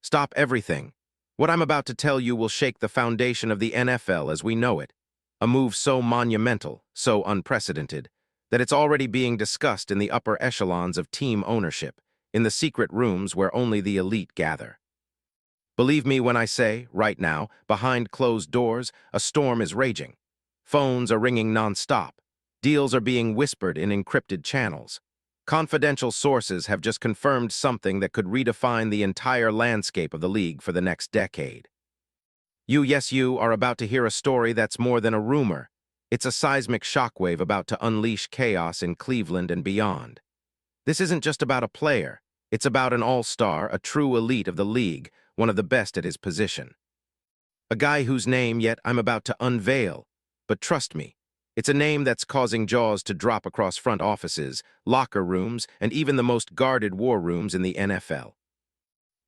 Stop everything. What I'm about to tell you will shake the foundation of the NFL as we know it. A move so monumental, so unprecedented, that it's already being discussed in the upper echelons of team ownership, in the secret rooms where only the elite gather. Believe me when I say, right now, behind closed doors, a storm is raging. Phones are ringing nonstop. Deals are being whispered in encrypted channels. Confidential sources have just confirmed something that could redefine the entire landscape of the league for the next decade. You are about to hear a story that's more than a rumor. It's a seismic shockwave about to unleash chaos in Cleveland and beyond. This isn't just about a player. It's about an all-star, a true elite of the league, one of the best at his position. A guy whose name yet I'm about to unveil. But trust me, it's a name that's causing jaws to drop across front offices, locker rooms, and even the most guarded war rooms in the NFL.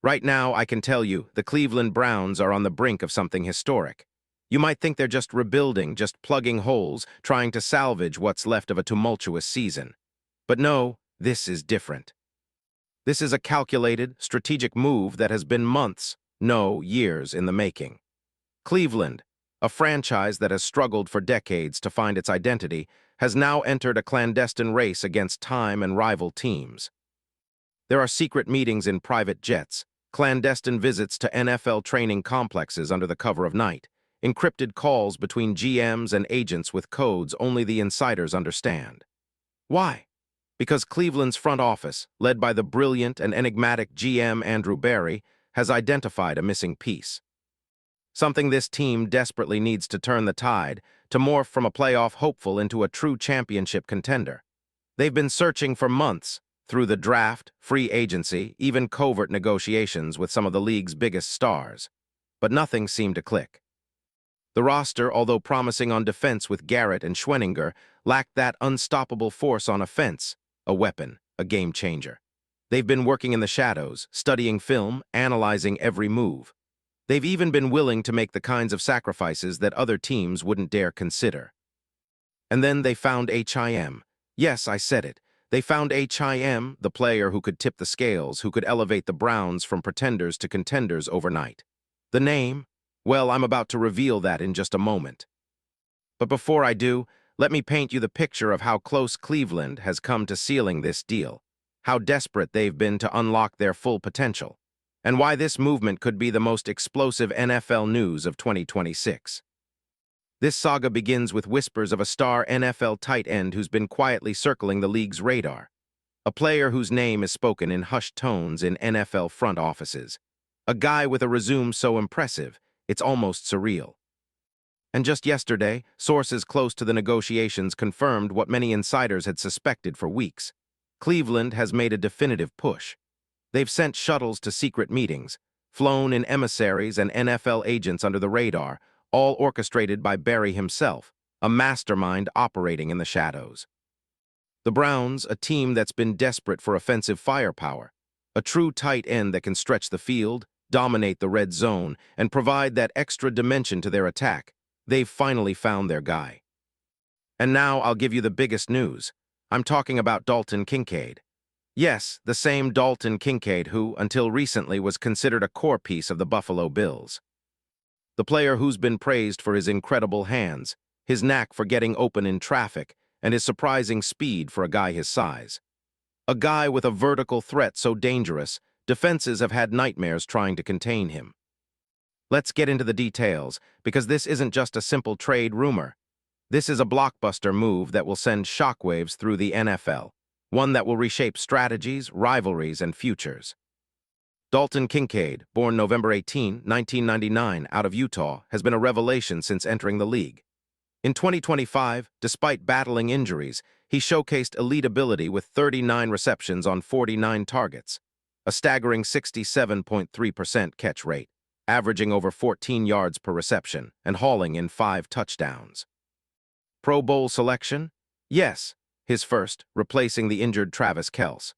Right now, I can tell you, the Cleveland Browns are on the brink of something historic. You might think they're just rebuilding, just plugging holes, trying to salvage what's left of a tumultuous season. But no, this is different. This is a calculated, strategic move that has been months, no, years in the making. Cleveland, a franchise that has struggled for decades to find its identity, has now entered a clandestine race against time and rival teams. There are secret meetings in private jets, clandestine visits to NFL training complexes under the cover of night, encrypted calls between GMs and agents with codes only the insiders understand. Why? Because Cleveland's front office, led by the brilliant and enigmatic GM Andrew Berry, has identified a missing piece. Something this team desperately needs to turn the tide, to morph from a playoff hopeful into a true championship contender. They've been searching for months, through the draft, free agency, even covert negotiations with some of the league's biggest stars. But nothing seemed to click. The roster, although promising on defense with Garrett and Schwenninger, lacked that unstoppable force on offense, a weapon, a game changer. They've been working in the shadows, studying film, analyzing every move. They've even been willing to make the kinds of sacrifices that other teams wouldn't dare consider. And then they found HIM. Yes, I said it. They found HIM, the player who could tip the scales, who could elevate the Browns from pretenders to contenders overnight. The name? Well, I'm about to reveal that in just a moment. But before I do, let me paint you the picture of how close Cleveland has come to sealing this deal, how desperate they've been to unlock their full potential, and why this movement could be the most explosive NFL news of 2026. This saga begins with whispers of a star NFL tight end who's been quietly circling the league's radar, a player whose name is spoken in hushed tones in NFL front offices, a guy with a resume so impressive, it's almost surreal. And just yesterday, sources close to the negotiations confirmed what many insiders had suspected for weeks. Cleveland has made a definitive push. They've sent shuttles to secret meetings, flown in emissaries and NFL agents under the radar, all orchestrated by Berry himself, a mastermind operating in the shadows. The Browns, a team that's been desperate for offensive firepower, a true tight end that can stretch the field, dominate the red zone, and provide that extra dimension to their attack, they've finally found their guy. And now I'll give you the biggest news. I'm talking about Dalton Kincaid. Yes, the same Dalton Kincaid who, until recently, was considered a core piece of the Buffalo Bills. The player who's been praised for his incredible hands, his knack for getting open in traffic, and his surprising speed for a guy his size. A guy with a vertical threat so dangerous, defenses have had nightmares trying to contain him. Let's get into the details, because this isn't just a simple trade rumor. This is a blockbuster move that will send shockwaves through the NFL, one that will reshape strategies, rivalries, and futures. Dalton Kincaid, born November 18, 1999, out of Utah, has been a revelation since entering the league. In 2025, despite battling injuries, he showcased elite ability with 39 receptions on 49 targets, a staggering 67.3% catch rate, averaging over 14 yards per reception and hauling in 5 touchdowns. Pro Bowl selection? Yes, his first, replacing the injured Travis Kelce.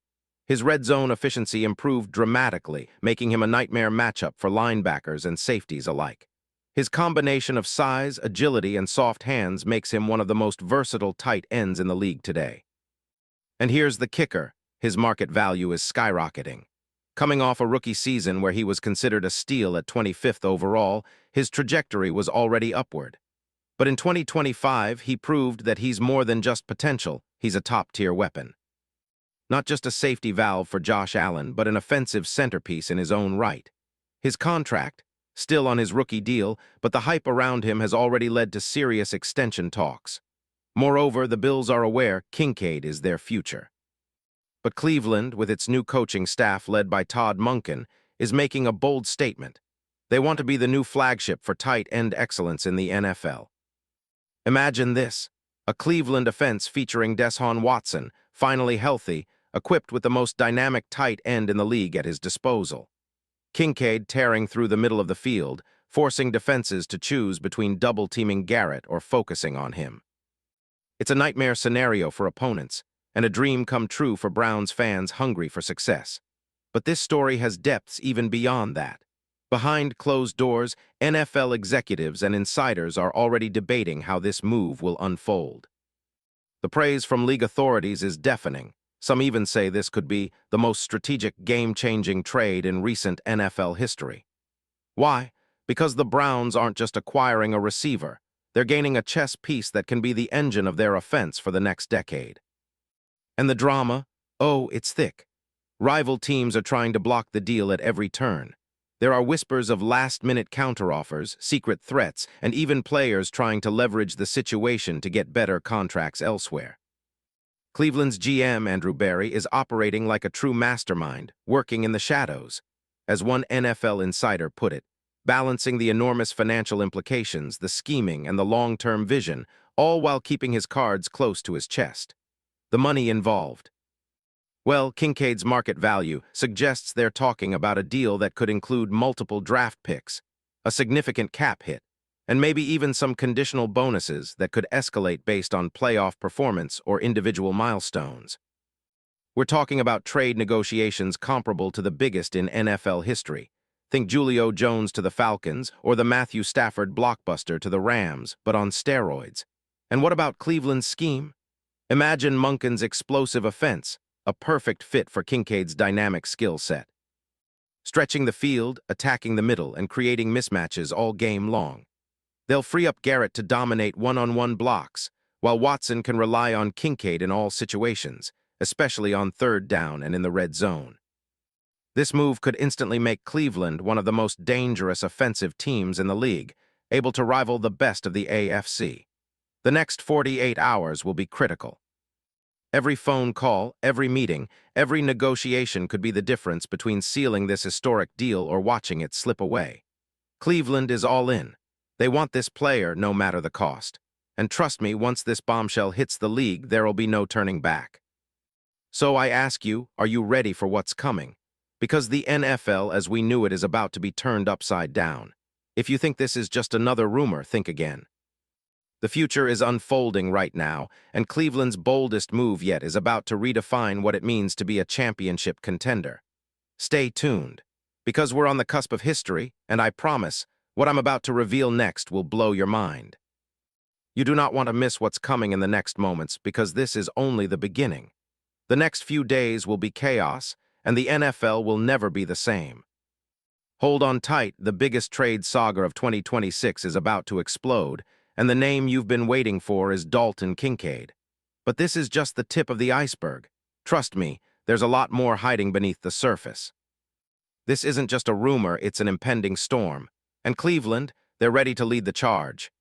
His red zone efficiency improved dramatically, making him a nightmare matchup for linebackers and safeties alike. His combination of size, agility, and soft hands makes him one of the most versatile tight ends in the league today. And here's the kicker: his market value is skyrocketing. Coming off a rookie season where he was considered a steal at 25th overall, his trajectory was already upward. But in 2025, he proved that he's more than just potential, he's a top-tier weapon. Not just a safety valve for Josh Allen, but an offensive centerpiece in his own right. His contract, still on his rookie deal, but the hype around him has already led to serious extension talks. Moreover, the Bills are aware Kincaid is their future. But Cleveland, with its new coaching staff led by Todd Monken, is making a bold statement. They want to be the new flagship for tight end excellence in the NFL. Imagine this, a Cleveland offense featuring Deshaun Watson, finally healthy, equipped with the most dynamic tight end in the league at his disposal. Kincaid tearing through the middle of the field, forcing defenses to choose between double-teaming Garrett or focusing on him. It's a nightmare scenario for opponents, and a dream come true for Browns fans hungry for success. But this story has depths even beyond that. Behind closed doors, NFL executives and insiders are already debating how this move will unfold. The praise from league authorities is deafening. Some even say this could be the most strategic game-changing trade in recent NFL history. Why? Because the Browns aren't just acquiring a receiver. They're gaining a chess piece that can be the engine of their offense for the next decade. And the drama? Oh, it's thick. Rival teams are trying to block the deal at every turn. There are whispers of last-minute counteroffers, secret threats, and even players trying to leverage the situation to get better contracts elsewhere. Cleveland's GM, Andrew Berry, is operating like a true mastermind, working in the shadows. As one NFL insider put it, balancing the enormous financial implications, the scheming, and the long-term vision, all while keeping his cards close to his chest. The money involved. Well, Kincaid's market value suggests they're talking about a deal that could include multiple draft picks, a significant cap hit, and maybe even some conditional bonuses that could escalate based on playoff performance or individual milestones. We're talking about trade negotiations comparable to the biggest in NFL history. Think Julio Jones to the Falcons or the Matthew Stafford blockbuster to the Rams, but on steroids. And what about Cleveland's scheme? Imagine Monken's explosive offense, a perfect fit for Kincaid's dynamic skill set. Stretching the field, attacking the middle, and creating mismatches all game long. They'll free up Garrett to dominate one-on-one blocks, while Watson can rely on Kincaid in all situations, especially on third down and in the red zone. This move could instantly make Cleveland one of the most dangerous offensive teams in the league, able to rival the best of the AFC. The next 48 hours will be critical. Every phone call, every meeting, every negotiation could be the difference between sealing this historic deal or watching it slip away. Cleveland is all in. They want this player no matter the cost. And trust me, once this bombshell hits the league, there'll be no turning back. So I ask you, are you ready for what's coming? Because the NFL as we knew it is about to be turned upside down. If you think this is just another rumor, think again. The future is unfolding right now, and Cleveland's boldest move yet is about to redefine what it means to be a championship contender. Stay tuned, because we're on the cusp of history, and I promise, what I'm about to reveal next will blow your mind. You do not want to miss what's coming in the next moments, because this is only the beginning. The next few days will be chaos, and the NFL will never be the same. Hold on tight, the biggest trade saga of 2026 is about to explode, and the name you've been waiting for is Dalton Kincaid. But this is just the tip of the iceberg. Trust me, there's a lot more hiding beneath the surface. This isn't just a rumor, it's an impending storm. And Cleveland, they're ready to lead the charge.